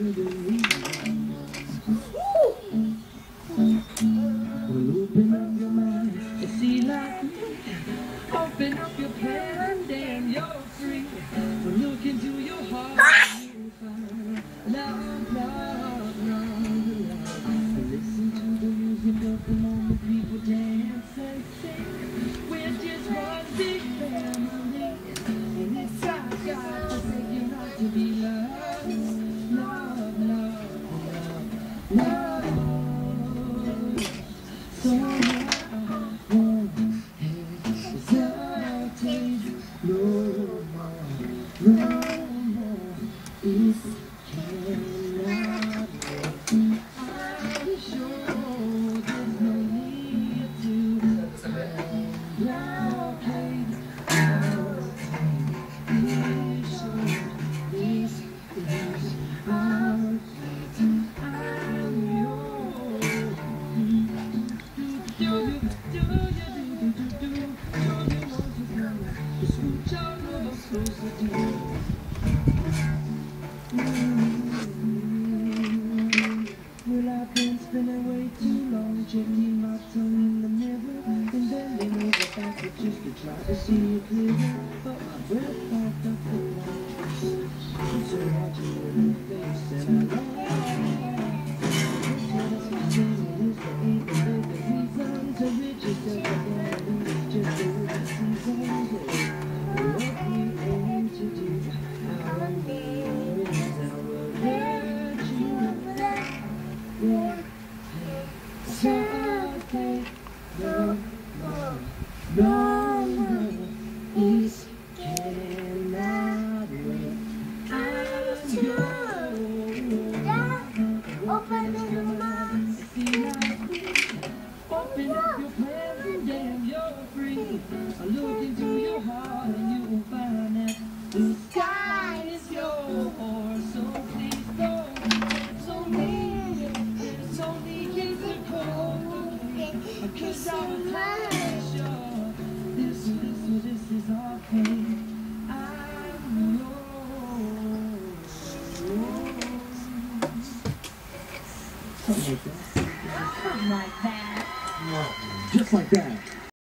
open up your mind and see like me. Open up your plan and damn, you're free. Look into your heart and you'll find love, love, love. Listen to the music of the moment, people dance and sing. We're just one big family, and it's our God to say you not to be loved. Love, love, love, love. So one hesitate no more, no more. This cannot wait. I'm sure there's no need to blockade our issue. This is our fate. I'm yours. Do you want to come? Switch our love closer to you. Well, I've been spending way too long checking my tongue in the mirror and bending over backward just to try to see it clearer. But my breath fogged up the lights. It's so hard to look in the face and I reason to rid yourself of that. Just the way the seasons go. What we aim to do, our means, our virtue. Yeah. So take no more, no more. This cannot wait. I'm yours. Open up your mind, see like me. Open up your plans and damn, you're free. Look into your heart and you will find that the sky is yours. So please don't. It's only physical. Cause I'm sure this is our fate. I'm yours. Something like that. Something like that. Just like that.